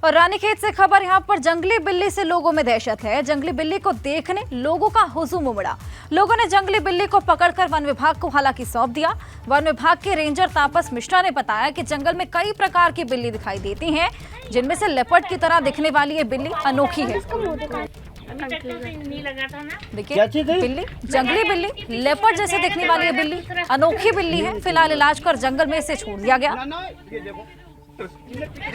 और रानीखेत से खबर यहां पर जंगली बिल्ली से लोगों में दहशत है। जंगली बिल्ली को देखने लोगों का हुजूम उमड़ा। लोगों ने जंगली बिल्ली को पकड़कर वन विभाग को हालांकि सौंप दिया। वन विभाग के रेंजर तापस मिश्रा ने बताया कि जंगल में कई प्रकार की बिल्ली दिखाई देती हैं, जिनमें से लेपर्ड की तरह दिखने वाली ये बिल्ली अनोखी है। देखिए बिल्ली, जंगली बिल्ली, लेपर्ड जैसे दिखने वाली ये बिल्ली अनोखी बिल्ली है। फिलहाल इलाज कर जंगल में इसे छोड़ दिया गया।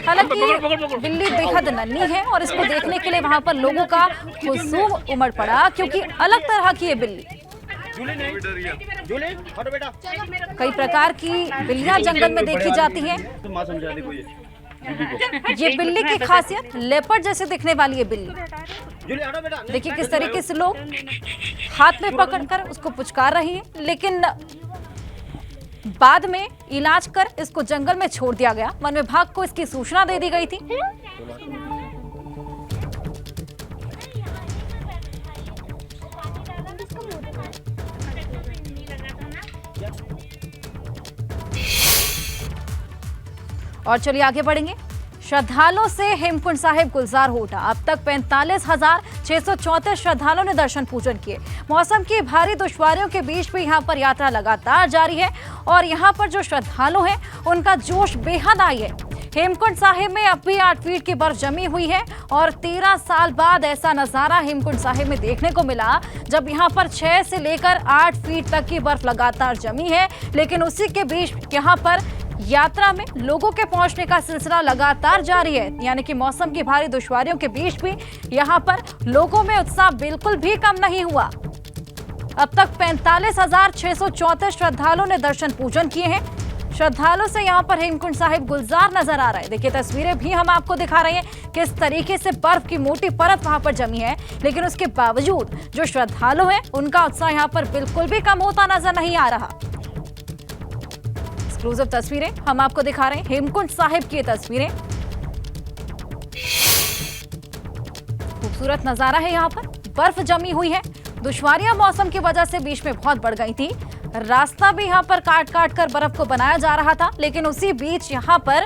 हालांकि बिल्ली बेहद नन्ही है और इसको देखने के लिए वहां पर लोगों का हुजूम उमड़ पड़ा, क्योंकि अलग तरह की ये बिल्ली। कई प्रकार की बिल्लियां जंगल में देखी जाती हैं। ये बिल्ली की खासियत लेपर्ड जैसे दिखने वाली ये बिल्ली। देखिए किस तरीके से लोग हाथ में पकड़कर उसको पुचकार रहे हैं, लेकिन बाद में इलाज कर इसको जंगल में छोड़ दिया गया। वन विभाग को इसकी सूचना दे दी गई थी। और चलिए आगे बढ़ेंगे। श्रद्धालुओं से हेमकुंड साहिब गुलजार हो उठा। अब तक 45,634 श्रद्धालुओं ने दर्शन पूजन किए। मौसम की भारी दुश्वारियों के बीच भी यहां पर यात्रा लगातार जारी है और यहां पर जो श्रद्धालु हैं उनका जोश बेहद आई है। हेमकुंड साहिब में अब भी 8 फीट की बर्फ जमी हुई है और 13 साल बाद ऐसा नजारा हेमकुंड साहिब में देखने को मिला, जब यहां पर 6 से लेकर 8 फीट तक की बर्फ लगातार जमी है। लेकिन उसी के बीच यहां पर यात्रा में लोगों के पहुंचने का सिलसिला लगातार जारी है। यानी कि मौसम की भारी दुश्वारियों के बीच भी यहां पर लोगों में उत्साह बिल्कुल भी कम नहीं हुआ। अब तक 45,634 श्रद्धालुओं ने दर्शन पूजन किए हैं। श्रद्धालुओं से यहां पर हेमकुंड साहिब गुलजार नजर आ रहा है। देखिए तस्वीरें भी हम आपको दिखा रहे हैं किस तरीके से बर्फ की मोटी परत वहां पर जमी है, लेकिन उसके बावजूद जो श्रद्धालु हैं उनका उत्साह यहां पर बिल्कुल भी कम होता नजर नहीं आ रहा। एक्सक्लूसिव तस्वीरें हम आपको दिखा रहे हैं, हेमकुंड साहिब की तस्वीरें। खूबसूरत नजारा है, यहाँ पर बर्फ जमी हुई है। दुश्वारियां मौसम की वजह से बीच में बहुत बढ़ गई थी। रास्ता भी यहाँ पर काट काट कर बर्फ को बनाया जा रहा था, लेकिन उसी बीच यहाँ पर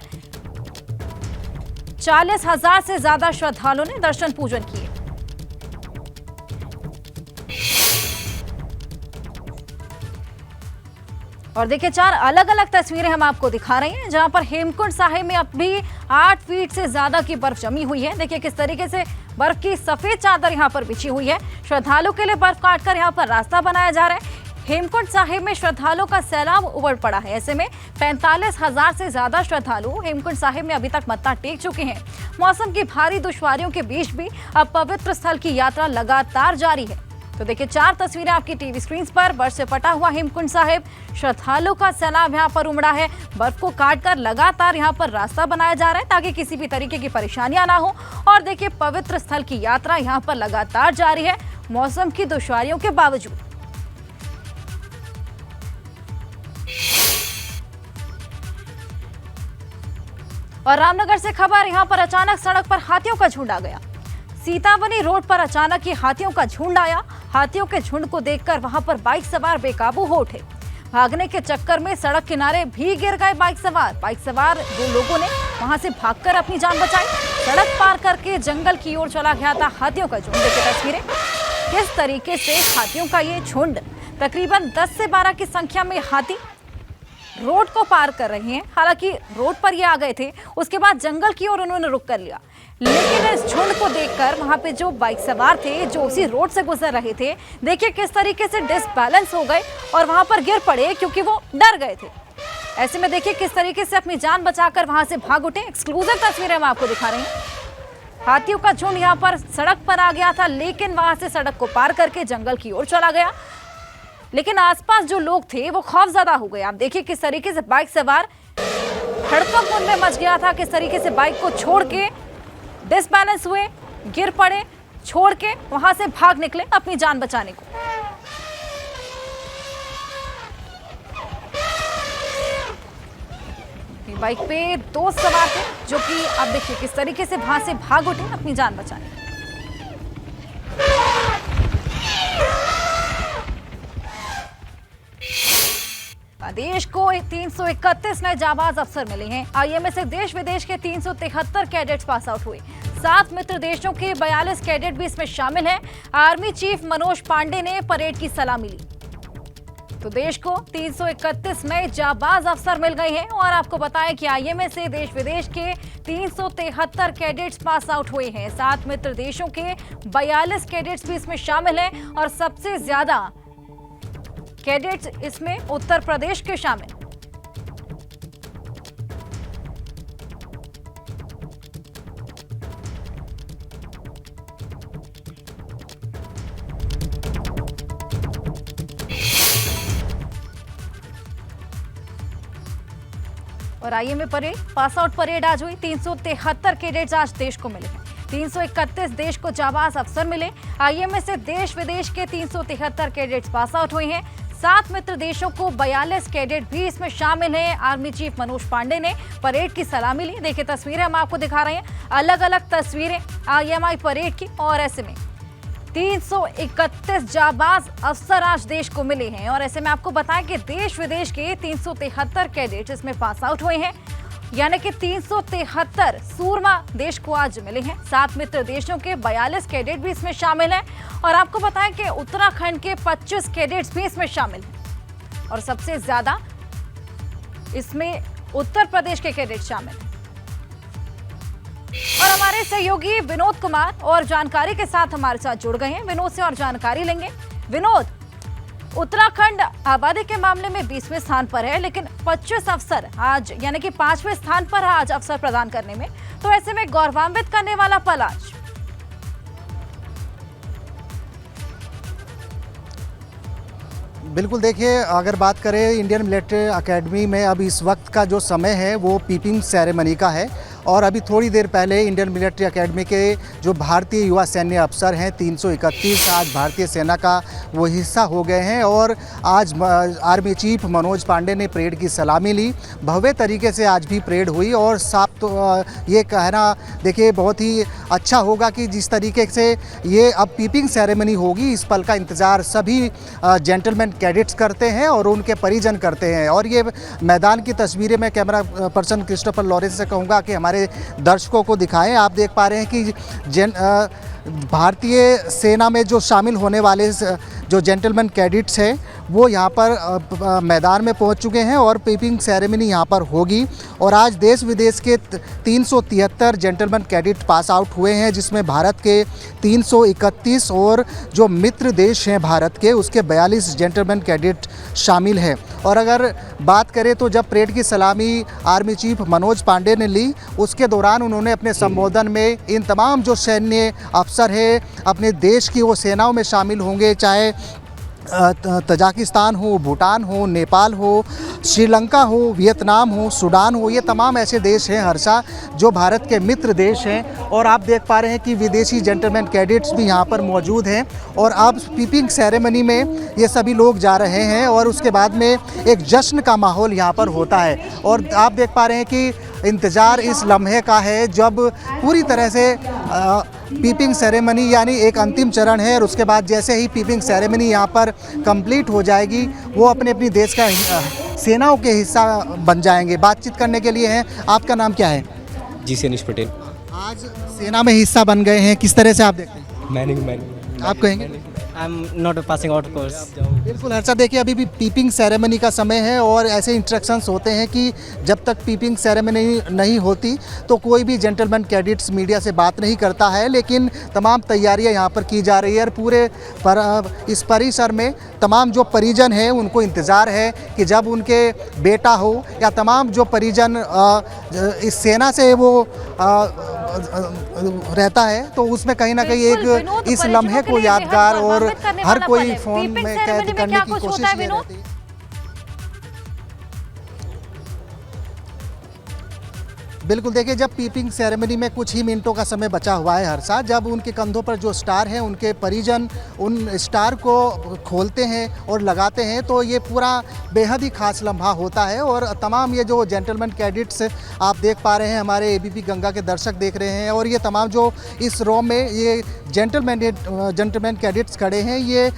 40,000 से ज्यादा श्रद्धालुओं ने दर्शन पूजन किए। और देखिए 4 अलग अलग तस्वीरें हम आपको दिखा रहे हैं, जहां पर हेमकुंड साहिब में अब भी 8 फीट से ज्यादा की बर्फ जमी हुई है। देखिए किस तरीके से बर्फ की सफेद चादर यहां पर बिछी हुई है। श्रद्धालु के लिए बर्फ काटकर यहां पर रास्ता बनाया जा रहा है। हेमकुंड साहिब में श्रद्धालुओं का सैलाब उमड़ पड़ा है। ऐसे में 45,000 से ज्यादा श्रद्धालु हेमकुंड साहिब में अभी तक मत्था टेक चुके हैं। मौसम की भारी दुश्वारियों के बीच भी अब पवित्र स्थल की यात्रा लगातार जारी है। तो देखिए 4 तस्वीरें आपकी टीवी स्क्रीन पर। बर्फ से पटा हुआ हेमकुंड साहिब, श्रद्धालुओं का सैलाब यहाँ पर उमड़ा है। बर्फ को काटकर लगातार यहाँ पर रास्ता बनाया जा रहा है ताकि किसी भी तरीके की परेशानियां ना हो। और देखिए पवित्र स्थल की यात्रा यहाँ पर लगातार जारी है मौसम की दुश्वारियों के बावजूद। और रामनगर से खबर, यहाँ पर अचानक सड़क पर हाथियों का झुंड आ गया। सीतावनी रोड पर अचानक ही हाथियों का झुंड आया। हाथियों के झुंड को देखकर वहां पर बाइक सवार बेकाबू हो उठे। भागने के चक्कर में सड़क किनारे भी गिर गए बाइक सवार। बाइक सवार 2 लोगों ने वहां से भागकर अपनी जान बचाई। सड़क पार करके जंगल की ओर चला गया था हाथियों का झुंड। देखिए तस्वीरें किस तरीके से हाथियों का ये झुंड, तकरीबन 10 से 12 की संख्या में हाथी रोड को पार कर रहे हैं। हालांकि रोड पर ये आ गए थे, उसके बाद जंगल की ओर उन्होंने रुक कर लिया। लेकिन इस झुंड को देखकर वहां पे जो बाइक सवार थे, जो उसी रोड से गुजर रहे थे, देखिए किस तरीके से डिसबैलेंस हो गए और वहां पर गिर पड़े, क्योंकि वो डर गए थे। ऐसे में देखिए किस तरीके से अपनी जान बचाकर वहां से भाग उठे। एक्सक्लूसिव तस्वीरें हम आपको दिखा रहे हैं। हाथियों का झुंड यहाँ पर सड़क पर आ गया था, लेकिन वहां से सड़क को पार करके जंगल की ओर चला गया। लेकिन आसपास जो लोग थे वो खौफजदा हो गए। आप देखिए किस तरीके से बाइक सवार हड़कंप उनमें मच गया था, किस तरीके से बाइक को छोड़ के डिसबैलेंस हुए, गिर पड़े, छोड़ के वहां से भाग निकले अपनी जान बचाने को। बाइक पे 2 सवार थे, जो कि आप देखिए किस तरीके से वहां से भाग उठे अपनी जान बचाने। देश को 331 नए जाबाज अफसर मिले हैं। आईएमए से देश विदेश के 373 कैडेट्स पास आउट हुए। 7 मित्र देशों के 42 कैडेट भी इसमें शामिल हैं। आर्मी चीफ मनोज पांडे ने परेड की सलामी ली। तो देश को 331 नए जाबाज अफसर मिल गए हैं। और आपको बताएं कि आईएमए से देश विदेश के 373 कैडेट्स पास आउट हुए हैं। 7 मित्र देशों के 42 कैडेट्स भी इसमें शामिल हैं और सबसे ज्यादा कैडेट्स इसमें उत्तर प्रदेश के शामिल। और IMA parade pass out parade आज हुई। 373 कैडेट्स आज देश को मिले हैं। 331 देश को जाबाज अफसर मिले। आईएमए से देश विदेश के 373 कैडेट्स पास आउट हुए हैं। 7 मित्र देशों को 42 कैडेट भी इसमें शामिल हैं। आर्मी चीफ मनोज पांडे ने परेड की सलामी ली। देखिए तस्वीरें हम आपको दिखा रहे हैं, अलग अलग तस्वीरें आईएमए परेड की। और ऐसे में 331 जाबाज अफसर आज देश को मिले हैं। और ऐसे में आपको बताएं कि देश विदेश के 373 कैडेट इसमें पास आउट हुए हैं, यानी कि 373 सूरमा देश को आज मिले हैं। 7 मित्र देशों के 42 कैडेट भी इसमें शामिल हैं। और आपको बताएं कि उत्तराखंड के 25 कैडेट्स भी इसमें शामिल हैं। और सबसे ज्यादा इसमें उत्तर प्रदेश के कैडेट शामिल हैं। और हमारे सहयोगी विनोद कुमार और जानकारी के साथ हमारे साथ जुड़ गए हैं। विनोद से और जानकारी लेंगे। विनोद, उत्तराखंड आबादी के मामले में 20वें स्थान पर है, लेकिन 25 अफसर आज यानी कि 5वें स्थान पर आज अवसर प्रदान करने में, तो ऐसे में गौरवान्वित करने वाला पल आज। बिल्कुल, देखिए अगर बात करें इंडियन मिलिट्री एकेडमी में अब इस वक्त का जो समय है वो पीपिंग सेरेमनी का है। और अभी थोड़ी देर पहले इंडियन मिलिट्री एकेडमी के जो भारतीय युवा सैन्य अफसर हैं 331 आज भारतीय सेना का वो हिस्सा हो गए हैं। और आज आर्मी चीफ मनोज पांडे ने परेड की सलामी ली। भव्य तरीके से आज भी परेड हुई। और साफ तो ये कहना देखिए बहुत ही अच्छा होगा कि जिस तरीके से ये अब पीपिंग सेरेमनी होगी, इस पल का इंतज़ार सभी जेंटलमैन कैडेट्स करते हैं और उनके परिजन करते हैं। और ये मैदान की तस्वीरें मैं कैमरा पर्सन क्रिस्टोफर लॉरेंस से कहूँगा कि हमारे दर्शकों को दिखाएं। आप देख पा रहे हैं कि भारतीय सेना में जो शामिल होने वाले जो जेंटलमैन कैडेट्स हैं वो यहाँ पर मैदान में पहुँच चुके हैं और पीपिंग सेरेमनी यहाँ पर होगी। और आज देश विदेश के 373 जेंटलमैन कैडेट पास आउट हुए हैं, जिसमें भारत के 331 और जो मित्र देश हैं भारत के उसके 42 जेंटलमैन कैडेट शामिल हैं। और अगर बात करें तो जब परेड की सलामी आर्मी चीफ मनोज पांडे ने ली, उसके दौरान उन्होंने अपने संबोधन में इन तमाम जो सैन्य अफसर हैं अपने देश की वो सेनाओं में शामिल होंगे, चाहे तजाकिस्तान हो, भूटान हो, नेपाल हो, श्रीलंका हो, वियतनाम हो, सूडान हो, ये तमाम ऐसे देश हैं हर्षा जो भारत के मित्र देश हैं। और आप देख पा रहे हैं कि विदेशी जेंटलमैन कैडेट्स भी यहाँ पर मौजूद हैं। और अब पीपिंग सेरेमनी में ये सभी लोग जा रहे हैं और उसके बाद में एक जश्न का माहौल यहाँ पर होता है। और आप देख पा रहे हैं कि इंतज़ार इस लम्हे का है जब पूरी तरह से पीपिंग सेरेमनी यानी एक अंतिम चरण है। और उसके बाद जैसे ही पीपिंग सेरेमनी यहाँ पर कंप्लीट हो जाएगी, वो अपने अपनी देश का सेनाओं के हिस्सा बन जाएंगे। बातचीत करने के लिए हैं, आपका नाम क्या है? जी सेनिश पटेल। आज सेना में हिस्सा बन गए हैं, किस तरह से आप देखते हैं? मैनिंग आप कहेंगे? I am not passing out course. बिल्कुल हर्षा, देखिए अभी भी पीपिंग सेरेमनी का समय है और ऐसे इंस्ट्रक्शंस होते हैं कि जब तक पीपिंग सेरेमनी नहीं होती तो कोई भी जेंटलमैन कैडेट्स मीडिया से बात नहीं करता है। लेकिन तमाम तैयारियां यहाँ पर की जा रही है और पूरे इस परिसर में तमाम जो परिजन हैं उनको इंतज़ार है कि जब उनके बेटा हो या तमाम जो परिजन इस सेना से वो रहता है तो उसमें कहीं ना कहीं एक इस लम्हे को यादगार और हर कोई फोन में कैद करने की कोशिश ये रहती है। बिल्कुल, देखिए जब पीपिंग सेरेमनी में कुछ ही मिनटों का समय बचा हुआ है हर साल, जब उनके कंधों पर जो स्टार हैं उनके परिजन उन स्टार को खोलते हैं और लगाते हैं, तो ये पूरा बेहद ही खास लम्हा होता है। और तमाम ये जो जेंटलमैन कैडेट्स आप देख पा रहे हैं, हमारे एबीपी गंगा के दर्शक देख रहे हैं, और ये तमाम जो इस रो में ये जेंटलमैन कैडेट्स खड़े हैं, ये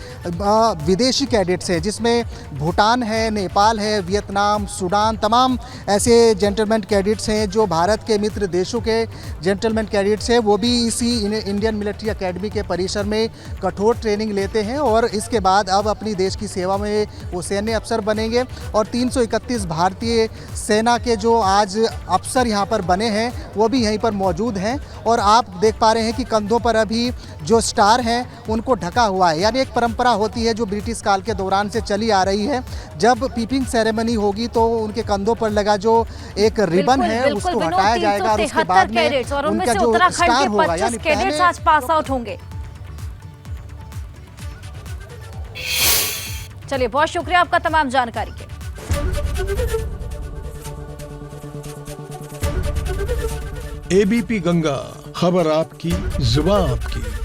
विदेशी कैडेट्स हैं, जिसमें भूटान है, नेपाल है, वियतनाम, सूडान, तमाम ऐसे जेंटलमैन कैडेट्स हैं जो भारत के मित्र देशों के जेंटलमैन कैडेट्स हैं। वो भी इसी इंडियन मिलिट्री एकेडमी के परिसर में कठोर ट्रेनिंग लेते हैं और इसके बाद अब अपनी देश की सेवा में वो सैन्य अफसर बनेंगे। और 331 भारतीय सेना के जो आज अफसर यहाँ पर बने हैं वो भी यहीं पर मौजूद हैं, और आप देख पा रहे हैं कि कंधों पर अभी जो स्टार हैं उनको ढका हुआ है। यानी एक परंपरा होती है जो ब्रिटिश काल के दौरान से चली आ रही है, जब पीपिंग सेरेमनी होगी तो उनके कंधों पर लगा जो एक रिबन है उसको हटाया जाएगा और उसके बाद में और उनमें उनका से जो उत्तराखंड स्टार के होगा, 25 यानी कैडेट्स आज पास आउट होंगे। चलिए, बहुत शुक्रिया आपका तमाम जानकारी के। एबीपी गंगा, खबर आपकी, जुबान आपकी।